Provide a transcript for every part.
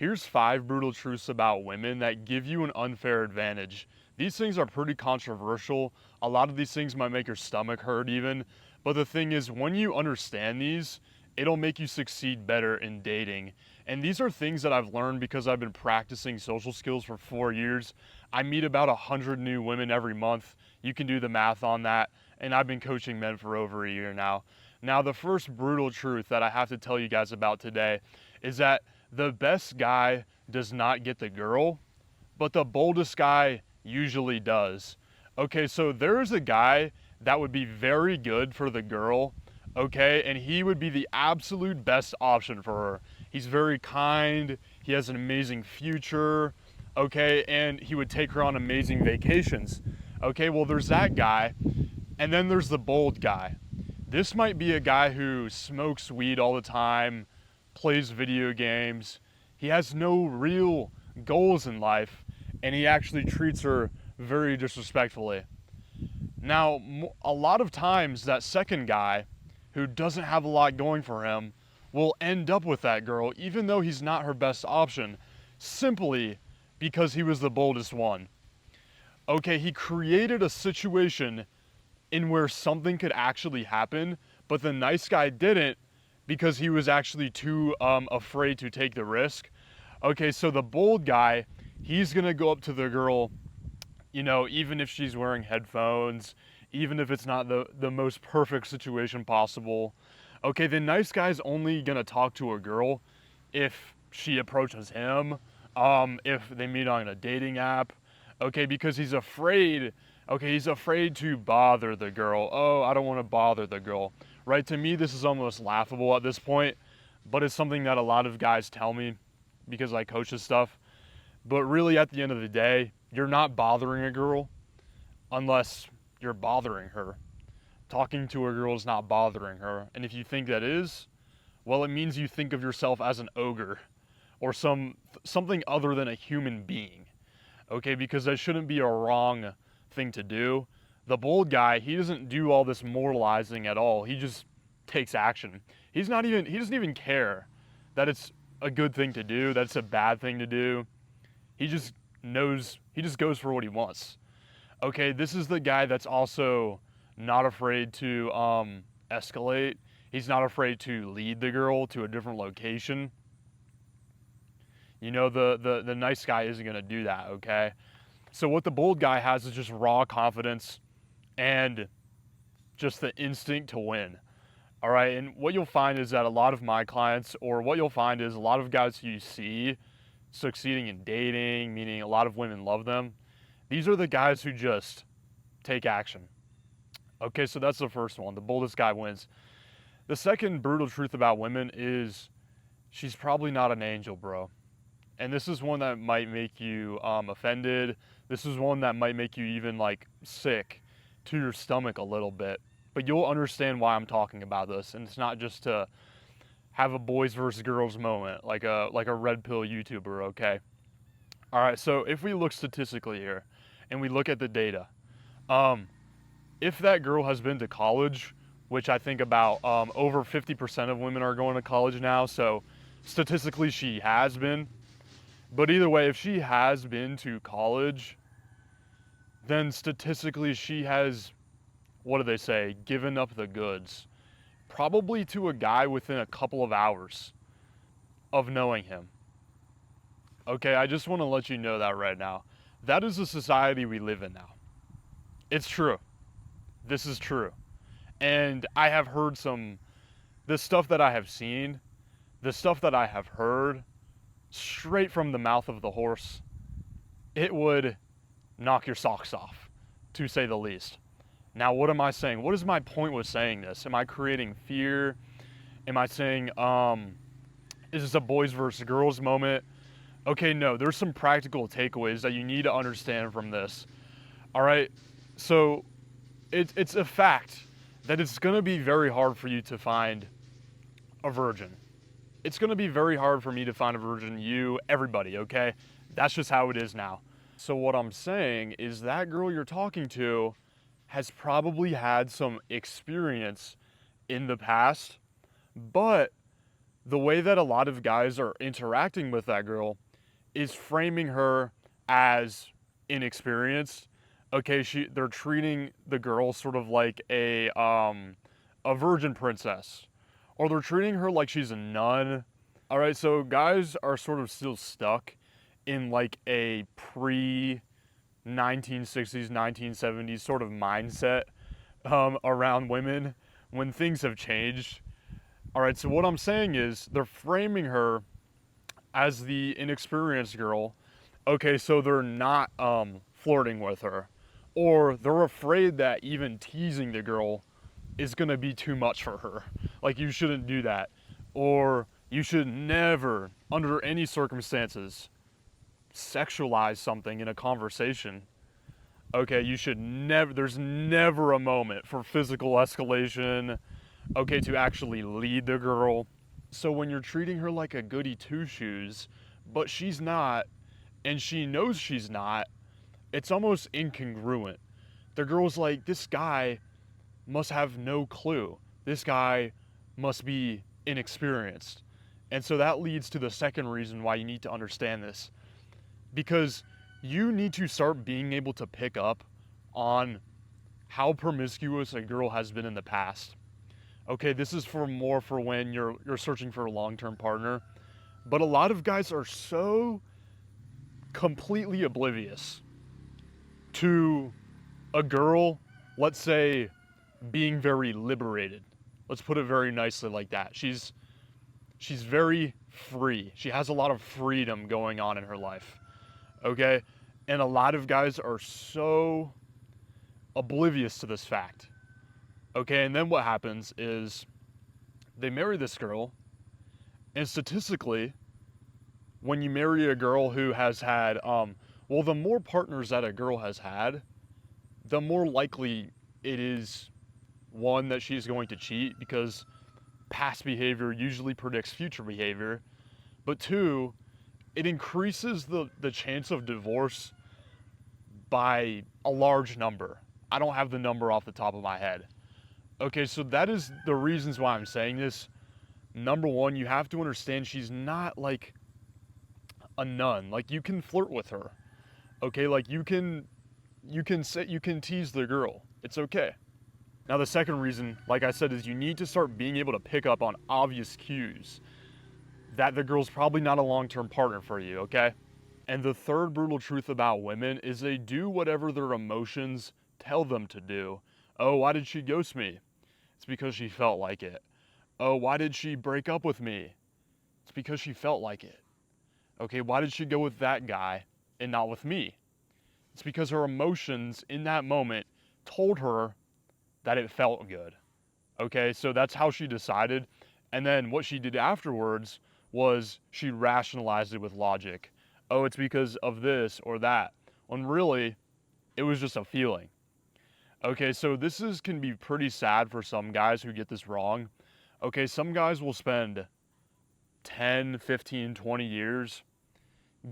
Here's 5 brutal truths about women that give you an unfair advantage. These things are pretty controversial. A lot of these things might make your stomach hurt even. But the thing is, when you understand these, it'll make you succeed better in dating. And these are things that I've learned because I've been practicing social skills for 4 years. I meet about 100 new women every month. You can do the math on that. And I've been coaching men for over a year now. Now, the first brutal truth that I have to tell you guys about today is that the best guy does not get the girl, but the boldest guy usually does. Okay, so there's a guy that would be very good for the girl, okay, and he would be the absolute best option for her. He's very kind, he has an amazing future, okay, and he would take her on amazing vacations. Okay, well, there's that guy, and then there's the bold guy. This might be a guy who smokes weed all the time, plays video games. He has no real goals in life, and he actually treats her very disrespectfully. Now, a lot of times, that second guy who doesn't have a lot going for him will end up with that girl, even though he's not her best option, simply because he was the boldest one. Okay, he created a situation in where something could actually happen, but the nice guy didn't because he was actually too afraid to take the risk. Okay, so the bold guy, he's gonna go up to the girl, even if she's wearing headphones, even if it's not the most perfect situation possible. Okay, the nice guy's only gonna talk to a girl if she approaches him, if they meet on a dating app, okay, because he's afraid. Okay, he's afraid to bother the girl. Oh, I don't want to bother the girl, right? To me, this is almost laughable at this point, but it's something that a lot of guys tell me because I coach this stuff. But really, at the end of the day, you're not bothering a girl unless you're bothering her. Talking to a girl is not bothering her. And if you think that is, well, it means you think of yourself as an ogre or something other than a human being. Okay, because that shouldn't be a wrong thing to do. The bold guy, he doesn't do all this moralizing at all. He just takes action. He doesn't even care that it's a good thing to do, that it's a bad thing to do. He just goes for what he wants. Okay, this is the guy that's also not afraid to escalate. He's not afraid to lead the girl to a different location. The nice guy isn't gonna do that, okay? So what the bold guy has is just raw confidence and just the instinct to win. All right, and what you'll find is that a lot of my clients, or what you'll find is a lot of guys who you see succeeding in dating, meaning a lot of women love them, these are the guys who just take action. Okay, so that's the first one. The boldest guy wins. The second brutal truth about women is she's probably not an angel, bro. And this is one that might make you offended. This is one that might make you even like sick to your stomach a little bit. But you'll understand why I'm talking about this, and it's not just to have a boys versus girls moment like a red pill YouTuber. Okay. All right. So if we look statistically here, and we look at the data, if that girl has been to college, which I think about over 50% of women are going to college now, so statistically she has been. But either way, if she has been to college, then statistically she has, what do they say, given up the goods. Probably to a guy within a couple of hours of knowing him. Okay, I just want to let you know that right now. That is the society we live in now. It's true. This is true. And I have heard the stuff that I have seen, the stuff that I have heard, straight from the mouth of the horse, it would knock your socks off, to say the least. Now, what am I saying? What is my point with saying this? Am I creating fear? Am I saying, is this a boys versus girls moment? Okay, no, there's some practical takeaways that you need to understand from this. All right, so it's a fact that it's going to be very hard for you to find a virgin. It's going to be very hard for me to find a virgin, you, everybody, okay? That's just how it is now. So what I'm saying is that girl you're talking to has probably had some experience in the past, but the way that a lot of guys are interacting with that girl is framing her as inexperienced. Okay, they're treating the girl sort of like a virgin princess, or they're treating her like she's a nun. All right, so guys are sort of still stuck in like a pre 1960s, 1970s sort of mindset around women when things have changed. All right, so what I'm saying is they're framing her as the inexperienced girl. Okay, so they're not flirting with her, or they're afraid that even teasing the girl is gonna be too much for her. Like, you shouldn't do that, or you should never, under any circumstances, sexualize something in a conversation. Okay, you should never, there's never a moment for physical escalation, okay, to actually lead the girl. So when you're treating her like a goody two shoes, but she's not, and she knows she's not, it's almost incongruent. The girl's like, this guy must have no clue. This guy must be inexperienced. And so that leads to the second reason why you need to understand this. Because you need to start being able to pick up on how promiscuous a girl has been in the past. Okay, this is more for when you're searching for a long-term partner. But a lot of guys are so completely oblivious to a girl, let's say, being very liberated. Let's put it very nicely like that. She's very free. She has a lot of freedom going on in her life. Okay? And a lot of guys are so oblivious to this fact. Okay, and then what happens is they marry this girl, and statistically, when you marry a girl who has had, well, the more partners that a girl has had, the more likely it is, one, that she's going to cheat, because past behavior usually predicts future behavior, but two, it increases the chance of divorce by a large number. I don't have the number off the top of my head. Okay, so that is the reasons why I'm saying this. Number one, you have to understand she's not like a nun. Like, you can flirt with her. Okay, like you can tease the girl. It's okay. Now the second reason, like I said, is you need to start being able to pick up on obvious cues that the girl's probably not a long-term partner for you, okay? And the third brutal truth about women is they do whatever their emotions tell them to do. Oh, why did she ghost me? It's because she felt like it. Oh, why did she break up with me? It's because she felt like it. Okay, why did she go with that guy and not with me? It's because her emotions in that moment told her that it felt good. Okay, so that's how she decided. And then what she did afterwards was she rationalized it with logic. Oh, it's because of this or that. When really, it was just a feeling. Okay, so can be pretty sad for some guys who get this wrong. Okay, some guys will spend 10, 15, 20 years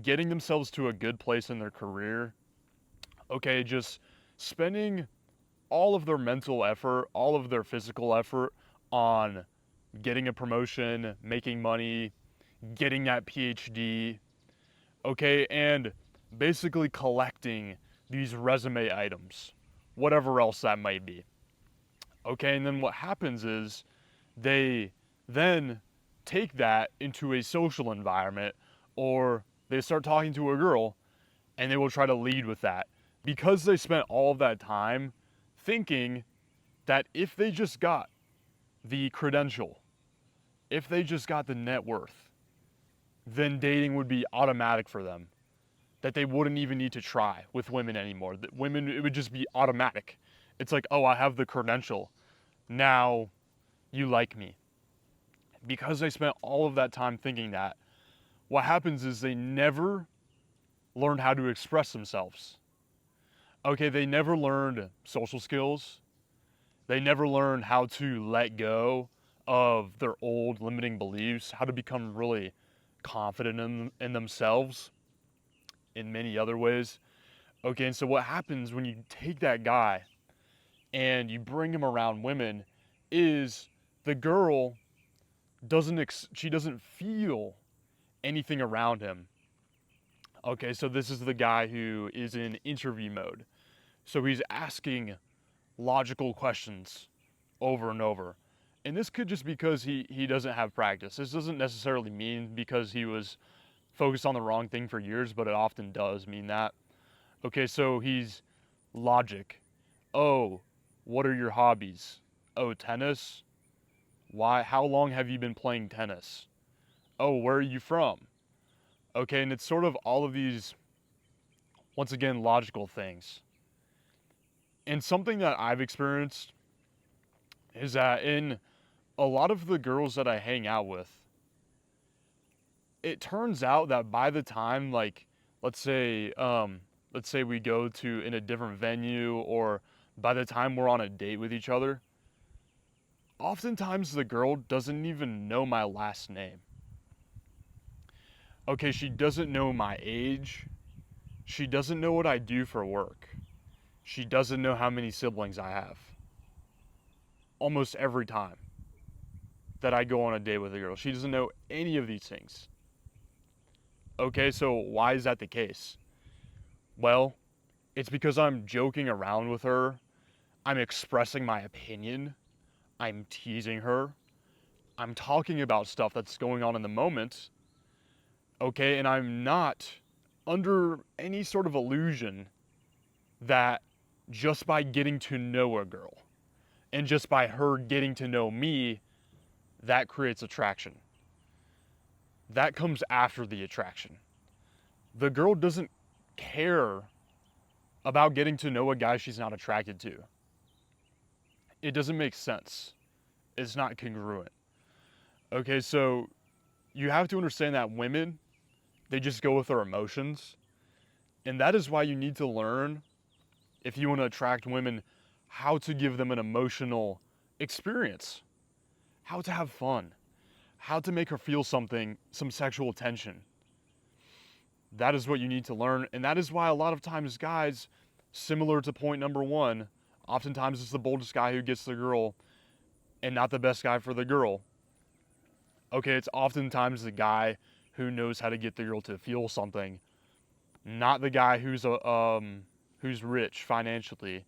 getting themselves to a good place in their career. Okay, just spending all of their mental effort, all of their physical effort on getting a promotion, making money, getting that PhD, okay, and basically collecting these resume items, whatever else that might be. Okay, and then what happens is they then take that into a social environment, or they start talking to a girl and they will try to lead with that because they spent all of that time thinking that if they just got the credential, if they just got the net worth, then dating would be automatic for them. That they wouldn't even need to try with women anymore. That women, it would just be automatic. It's like, oh, I have the credential. Now you like me. Because they spent all of that time thinking that, what happens is they never learned how to express themselves. Okay, they never learned social skills. They never learned how to let go of their old limiting beliefs, how to become really confident in themselves in many other ways. Okay, and so what happens when you take that guy and you bring him around women is the girl she doesn't feel anything around him. Okay, so this is the guy who is in interview mode. So he's asking logical questions over and over. And this could just because he doesn't have practice. This doesn't necessarily mean because he was focused on the wrong thing for years, but it often does mean that. Okay, so he's logic. Oh, what are your hobbies? Oh, tennis? Why? How long have you been playing tennis? Oh, where are you from? Okay, and it's sort of all of these, once again, logical things. And something that I've experienced is that in a lot of the girls that I hang out with, it turns out that by the time, like, let's say, let's say we go to in a different venue, or by the time we're on a date with each other, oftentimes the girl doesn't even know my last name. Okay, she doesn't know my age. She doesn't know what I do for work. She doesn't know how many siblings I have. Almost every time that I go on a date with a girl, she doesn't know any of these things. Okay, so why is that the case? Well, it's because I'm joking around with her. I'm expressing my opinion. I'm teasing her. I'm talking about stuff that's going on in the moment. Okay, and I'm not under any sort of illusion that just by getting to know a girl and just by her getting to know me, that creates attraction. That comes after the attraction. The girl doesn't care about getting to know a guy she's not attracted to. It doesn't make sense. It's not congruent. Okay, so you have to understand that women, they just go with their emotions. And that is why you need to learn, if you want to attract women, how to give them an emotional experience, how to have fun, how to make her feel something, some sexual tension. That is what you need to learn. And that is why a lot of times guys, similar to point number one, oftentimes it's the boldest guy who gets the girl and not the best guy for the girl. Okay, it's oftentimes the guy who knows how to get the girl to feel something, not the guy who's rich financially,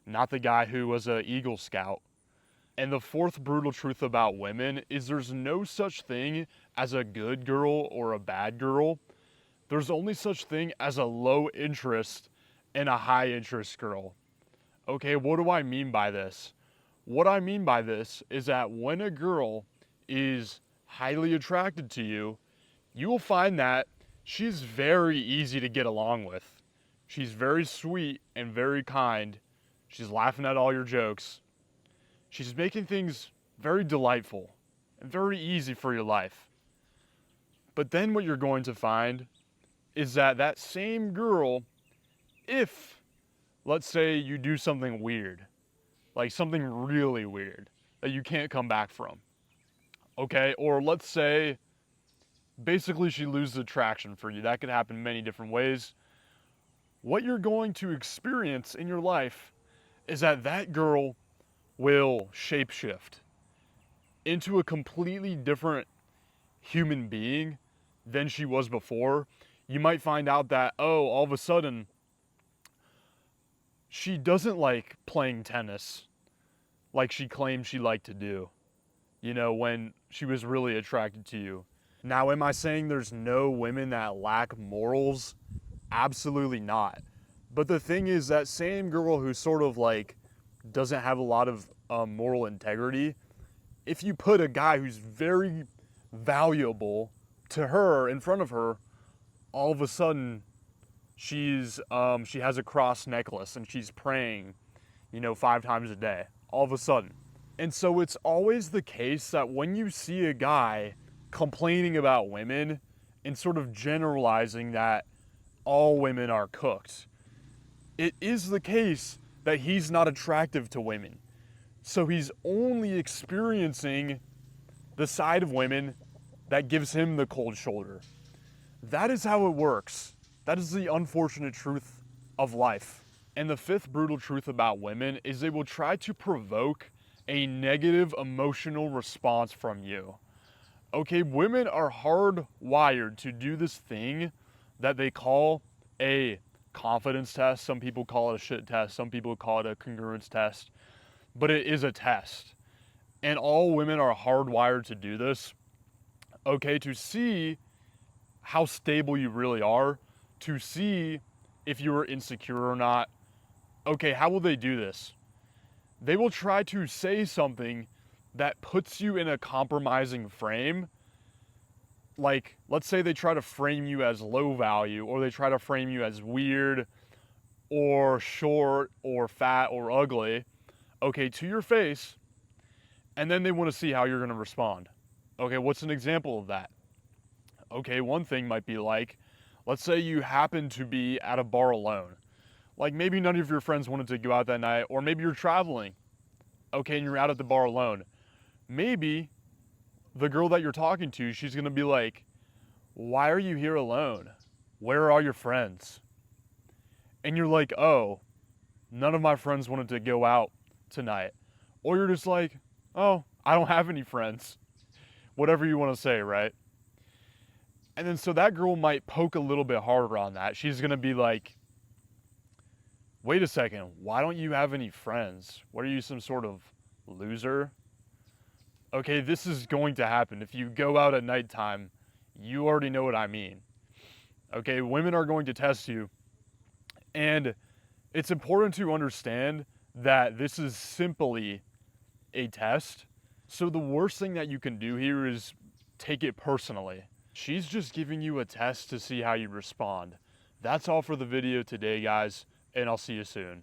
not the guy who was an Eagle Scout. And the fourth brutal truth about women is there's no such thing as a good girl or a bad girl. There's only such thing as a low interest and a high interest girl. Okay, what do I mean by this? What I mean by this is that when a girl is highly attracted to you, you will find that she's very easy to get along with. She's very sweet and very kind. She's laughing at all your jokes. She's making things very delightful and very easy for your life. But then what you're going to find is that that same girl, if, let's say, you do something weird, like something really weird that you can't come back from, okay? Or let's say, basically she loses attraction for you. That could happen many different ways. What you're going to experience in your life is that that girl will shapeshift into a completely different human being than she was before. You might find out that, oh, all of a sudden, she doesn't like playing tennis like she claimed she liked to do, you know, when she was really attracted to you. Now, am I saying there's no women that lack morals? Absolutely not. But the thing is, that same girl who sort of like doesn't have a lot of moral integrity, if you put a guy who's very valuable to her in front of her, all of a sudden she has a cross necklace and she's praying, you know, 5 times a day, all of a sudden. And so it's always the case that when you see a guy complaining about women and sort of generalizing that all women are cooked, it is the case that he's not attractive to women. So he's only experiencing the side of women that gives him the cold shoulder. That is how it works. That is the unfortunate truth of life. And the fifth brutal truth about women is they will try to provoke a negative emotional response from you. Okay, women are hardwired to do this thing that they call a confidence test. Some people call it a shit test. Some people call it a congruence test. But it is a test. And all women are hardwired to do this. Okay, to see how stable you really are, to see if you are insecure or not. Okay, how will they do this? They will try to say something that puts you in a compromising frame. Like, let's say they try to frame you as low value, or they try to frame you as weird, or short, or fat, or ugly, okay, to your face, and then they want to see how you're going to respond. Okay, what's an example of that? Okay, one thing might be like, let's say you happen to be at a bar alone. Like maybe none of your friends wanted to go out that night, or maybe you're traveling, okay, and you're out at the bar alone. Maybe the girl that you're talking to, she's gonna be like, why are you here alone? Where are all your friends? And you're like, oh, none of my friends wanted to go out tonight. Or you're just like, oh, I don't have any friends. Whatever you wanna say, right? And then so that girl might poke a little bit harder on that. She's gonna be like, wait a second, why don't you have any friends? What are you, some sort of loser? Okay, this is going to happen. If you go out at nighttime, you already know what I mean. Okay, women are going to test you. And it's important to understand that this is simply a test. So the worst thing that you can do here is take it personally. She's just giving you a test to see how you respond. That's all for the video today, guys, and I'll see you soon.